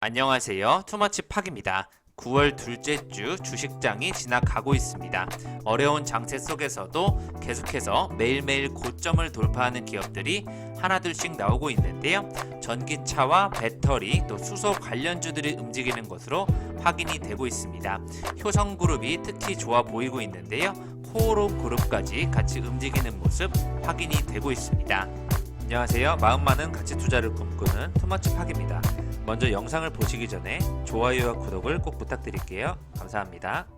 안녕하세요. 투머치 팍입니다. 9월 둘째 주 주식장이 지나가고 있습니다. 어려운 장세 속에서도 계속해서 매일매일 고점을 돌파하는 기업들이 하나둘씩 나오고 있는데요. 전기차와 배터리 또 수소 관련주들이 움직이는 것으로 확인이 되고 있습니다. 효성그룹이 특히 좋아 보이고 있는데요. 코오롱그룹까지 같이 움직이는 모습 확인이 되고 있습니다. 안녕하세요. 마음 많은 가치 투자를 꿈꾸는 투머치 팍입니다. 먼저 영상을 보시기 전에 좋아요와 구독을 꼭 부탁드릴게요. 감사합니다.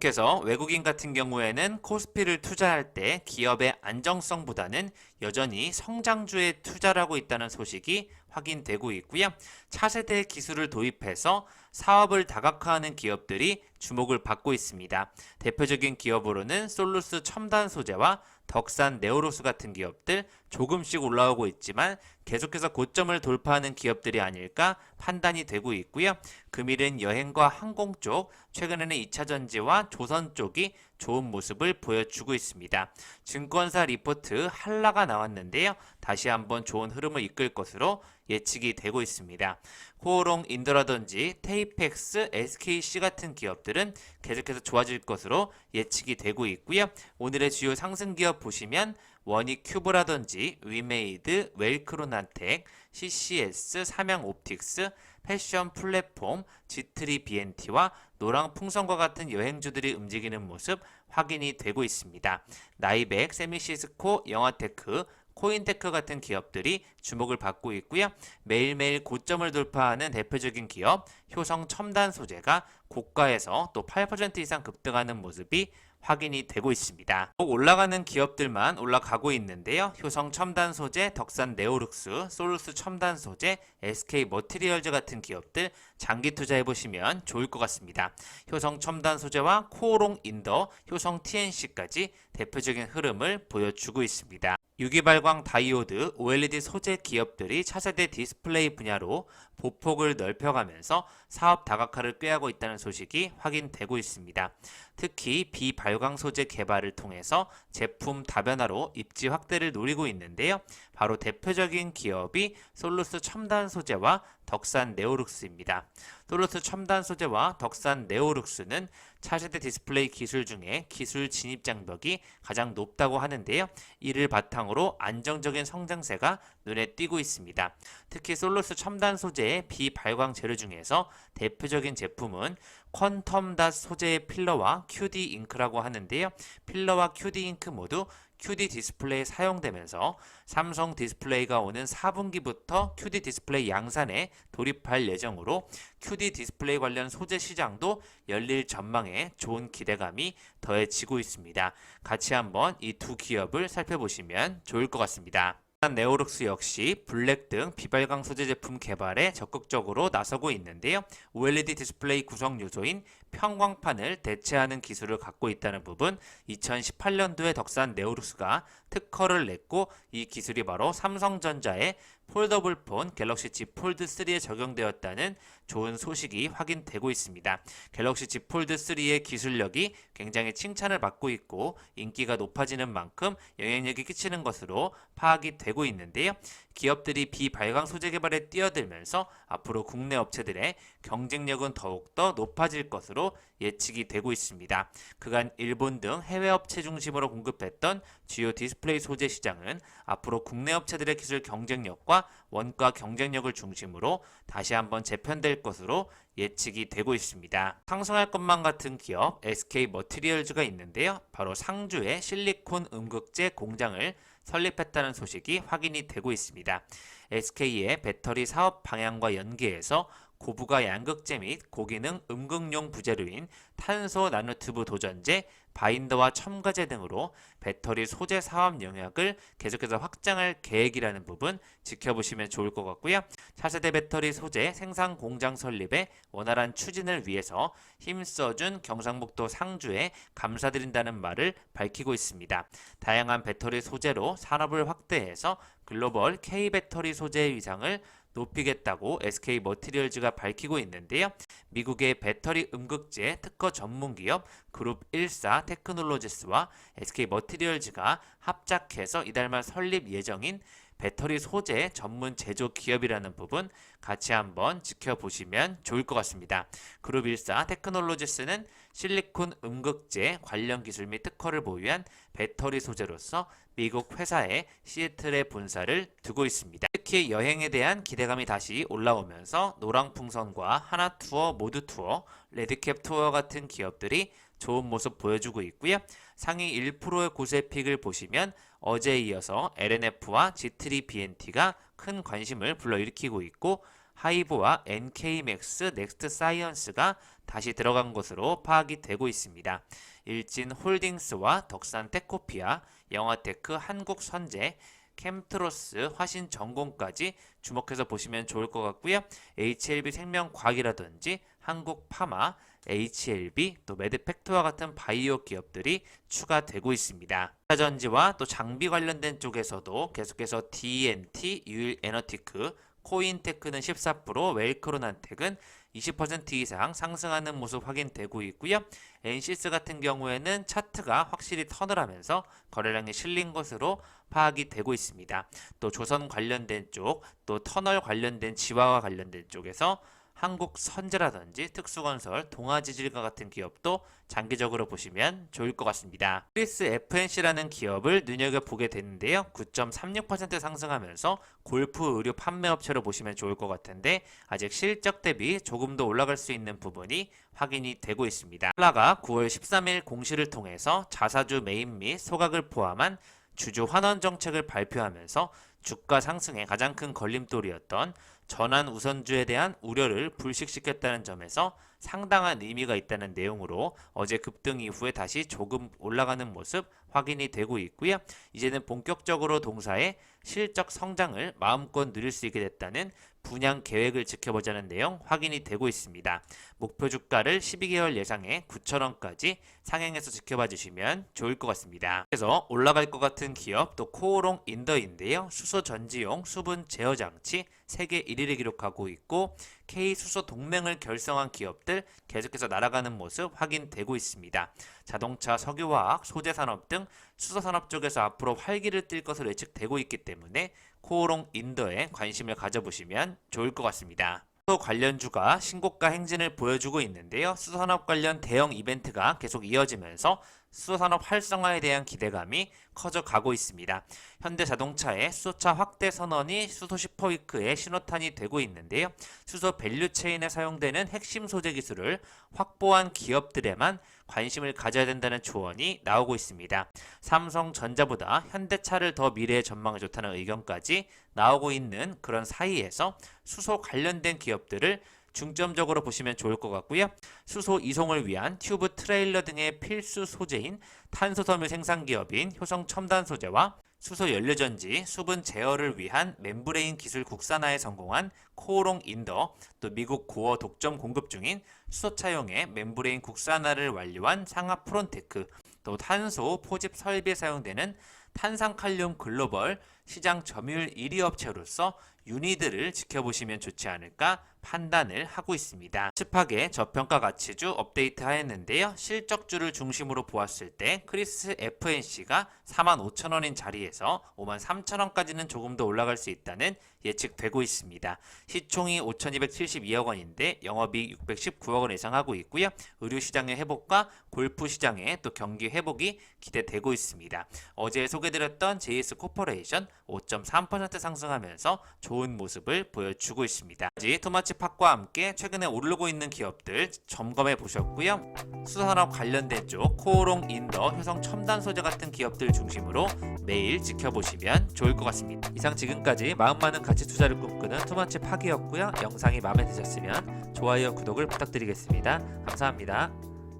계속해서 외국인 같은 경우에는 코스피를 투자할 때 기업의 안정성보다는 여전히 성장주에 투자를 하고 있다는 소식이 확인되고 있고요. 차세대 기술을 도입해서 사업을 다각화하는 기업들이 주목을 받고 있습니다. 대표적인 기업으로는 솔루스 첨단 소재와 덕산 네오로스 같은 기업들 조금씩 올라오고 있지만 계속해서 고점을 돌파하는 기업들이 아닐까 판단이 되고 있고요. 금일은 여행과 항공 쪽, 최근에는 2차전지와 조선 쪽이 좋은 모습을 보여주고 있습니다. 증권사 리포트 한라가 나왔는데요. 다시 한번 좋은 흐름을 이끌 것으로 예측이 되고 있습니다. 코오롱 인더라든지 테이펙스, SKC 같은 기업들은 계속해서 좋아질 것으로 예측이 되고 있고요. 오늘의 주요 상승 기업 보시면 원익큐브라든지 위메이드, 웰크로나텍, CCS, 삼양옵틱스, 패션 플랫폼, G3BNT와 노랑풍선과 같은 여행주들이 움직이는 모습 확인이 되고 있습니다. 나이백, 세미시스코, 영화테크, 코인테크 같은 기업들이 주목을 받고 있고요. 매일매일 고점을 돌파하는 대표적인 기업 효성 첨단 소재가 고가에서 또 8% 이상 급등하는 모습이 확인이 되고 있습니다. 꼭 올라가는 기업들만 올라가고 있는데요. 효성 첨단 소재, 덕산 네오룩스, 솔루스 첨단 소재, SK 머티리얼즈 같은 기업들 장기 투자해 보시면 좋을 것 같습니다. 효성 첨단 소재와 코오롱 인더, 효성 TNC까지 대표적인 흐름을 보여주고 있습니다. 유기발광 다이오드, OLED 소재 기업들이 차세대 디스플레이 분야로 보폭을 넓혀가면서 사업 다각화를 꾀하고 있다는 소식이 확인되고 있습니다. 특히 비발광 소재 개발을 통해서 제품 다변화로 입지 확대를 노리고 있는데요. 바로 대표적인 기업이 솔루스 첨단 소재와 덕산 네오룩스입니다. 솔루스 첨단 소재와 덕산 네오룩스는 차세대 디스플레이 기술 중에 기술 진입 장벽이 가장 높다고 하는데요. 이를 바탕으로 안정적인 성장세가 눈에 띄고 있습니다. 특히 솔루스 첨단 소재의 비발광 재료 중에서 대표적인 제품은 퀀텀닷 소재의 필러와 QD 잉크라고 하는데요. 필러와 QD 잉크 모두 QD 디스플레이에 사용되면서 삼성 디스플레이가 오는 4분기부터 QD 디스플레이 양산에 돌입할 예정으로 QD 디스플레이 관련 소재 시장도 열릴 전망에 좋은 기대감이 더해지고 있습니다. 같이 한번 이 두 기업을 살펴보시면 좋을 것 같습니다. 네오룩스 역시 블랙 등 비발광 소재 제품 개발에 적극적으로 나서고 있는데요. OLED 디스플레이 구성 요소인 편광판을 대체하는 기술을 갖고 있다는 부분, 2018년도에 덕산 네오룩스가 특허를 냈고 이 기술이 바로 삼성전자의 폴더블폰 갤럭시 Z 폴드 3에 적용되었다는 좋은 소식이 확인되고 있습니다. 갤럭시 Z 폴드 3의 기술력이 굉장히 칭찬을 받고 있고 인기가 높아지는 만큼 영향력이 끼치는 것으로 파악이 되고 있는데요. 기업들이 비발광 소재 개발에 뛰어들면서 앞으로 국내 업체들의 경쟁력은 더욱더 높아질 것으로 예측이 되고 있습니다. 그간 일본 등 해외 업체 중심으로 공급했던 주요 디스플레이 소재 시장은 앞으로 국내 업체들의 기술 경쟁력과 원가 경쟁력을 중심으로 다시 한번 재편될 것으로 예측이 되고 있습니다. 상승할 것만 같은 기업 SK 머티리얼즈가 있는데요. 바로 상주의 실리콘 음극재 공장을 설립했다는 소식이 확인이 되고 있습니다. SK의 배터리 사업 방향과 연계해서 고부가 양극재 및 고기능 음극용 부재료인 탄소 나노튜브 도전제, 바인더와 첨가제 등으로 배터리 소재 사업 영역을 계속해서 확장할 계획이라는 부분 지켜보시면 좋을 것 같고요. 차세대 배터리 소재 생산 공장 설립의 원활한 추진을 위해서 힘써준 경상북도 상주에 감사드린다는 말을 밝히고 있습니다. 다양한 배터리 소재로 산업을 확대해서 글로벌 K배터리 소재의 위상을 높이겠다고 SK 머티리얼즈가 밝히고 있는데요. 미국의 배터리 음극재 특허 전문기업 그룹 14 테크놀로지스와 SK 머티리얼즈가 합작해서 이달 말 설립 예정인 배터리 소재 전문 제조 기업이라는 부분 같이 한번 지켜보시면 좋을 것 같습니다. 그룹14 테크놀로지스는 실리콘 음극재 관련 기술 및 특허를 보유한 배터리 소재로서 미국 회사의 시애틀에 본사를 두고 있습니다. 특히 여행에 대한 기대감이 다시 올라오면서 노랑풍선과 하나투어, 모두투어, 레드캡 투어 같은 기업들이 좋은 모습 보여주고 있고요. 상위 1%의 곳의 픽을 보시면 어제에 이어서 LNF와 G3BNT가 큰 관심을 불러일으키고 있고 하이브와 NK맥스, 넥스트사이언스가 다시 들어간 것으로 파악이 되고 있습니다. 일진홀딩스와 덕산테코피아, 영화테크, 한국선제, 캠트로스, 화신전공까지 주목해서 보시면 좋을 것 같고요. HLB생명과학이라든지 한국파마, HLB, 또 매드팩토와 같은 바이오 기업들이 추가되고 있습니다. 전지와 또 장비 관련된 쪽에서도 계속해서 DNT, 유일에너티크, 코인테크는 14%, 웰크론한텍은 20% 이상 상승하는 모습 확인되고 있고요. 엔시스 같은 경우에는 차트가 확실히 턴을 하면서 거래량이 실린 것으로 파악이 되고 있습니다. 또 조선 관련된 쪽, 또 터널 관련된 지화와 관련된 쪽에서 한국선제라든지 특수건설, 동아지질과 같은 기업도 장기적으로 보시면 좋을 것 같습니다. 크리스 FNC라는 기업을 눈여겨보게 되는데요. 9.36% 상승하면서 골프 의류 판매업체로 보시면 좋을 것 같은데 아직 실적 대비 조금 더 올라갈 수 있는 부분이 확인이 되고 있습니다. 콜라가 9월 13일 공시를 통해서 자사주 매입 및 소각을 포함한 주주 환원 정책을 발표하면서 주가 상승의 가장 큰 걸림돌이었던 전환 우선주에 대한 우려를 불식시켰다는 점에서 상당한 의미가 있다는 내용으로 어제 급등 이후에 다시 조금 올라가는 모습 확인이 되고 있고요. 이제는 본격적으로 동사의 실적 성장을 마음껏 누릴 수 있게 됐다는 분양 계획을 지켜보자는 내용 확인이 되고 있습니다. 목표 주가를 12개월 예상에 9,000원까지 상향해서 지켜봐 주시면 좋을 것 같습니다. 그래서 올라갈 것 같은 기업 또 코오롱 인더인데요. 수소 전지용 수분 제어 장치 세계 1위를 기록하고 있고 K수소 동맹을 결성한 기업들 계속해서 날아가는 모습 확인되고 있습니다. 자동차, 석유화학, 소재산업 등 수소산업 쪽에서 앞으로 활기를 띨 것으로 예측되고 있기 때문에 코오롱 인더에 관심을 가져보시면 좋을 것 같습니다. 수소 관련주가 신고가 행진을 보여주고 있는데요. 수소산업 관련 대형 이벤트가 계속 이어지면서 수소산업 활성화에 대한 기대감이 커져가고 있습니다. 현대자동차의 수소차 확대 선언이 수소 슈퍼위크의 신호탄이 되고 있는데요. 수소 밸류체인에 사용되는 핵심 소재 기술을 확보한 기업들에만 관심을 가져야 된다는 조언이 나오고 있습니다. 삼성전자보다 현대차를 더 미래의 전망이 좋다는 의견까지 나오고 있는 그런 사이에서 수소 관련된 기업들을 중점적으로 보시면 좋을 것 같고요. 수소 이송을 위한 튜브 트레일러 등의 필수 소재인 탄소섬유 생산 기업인 효성첨단소재와 수소 연료전지 수분 제어를 위한 멤브레인 기술 국산화에 성공한 코오롱 인더, 또 미국 고어 독점 공급 중인 수소차용의 멤브레인 국산화를 완료한 상하 프론테크, 또 탄소 포집 설비에 사용되는 탄산칼륨 글로벌 시장 점유율 1위 업체로서 유니드를 지켜보시면 좋지 않을까 판단을 하고 있습니다. 습하게 저평가 가치주 업데이트 하였는데요. 실적주를 중심으로 보았을 때 크리스 FNC가 45,000원인 자리에서 53,000원까지는 조금 더 올라갈 수 있다는 예측되고 있습니다. 시총이 5,272억 원인데 영업이익 619억 원 예상하고 있고요. 의류 시장의 회복과 골프 시장의 또 경기 회복이 기대되고 있습니다. 어제 소개드렸던 JS 코퍼레이션 5.3% 상승하면서 좋은 모습을 보여주고 있습니다. 토마치팍과 함께 최근에 오르고 있는 기업들 점검해 보셨고요. 수소산업 관련된 쪽 코오롱 인더, 효성 첨단 소재 같은 기업들 중심으로 매일 지켜보시면 좋을 것 같습니다. 이상 지금까지 마음 많은 가치 투자를 꿈꾸는 토마치팍이었고요. 영상이 마음에 드셨으면 좋아요, 구독을 부탁드리겠습니다. 감사합니다.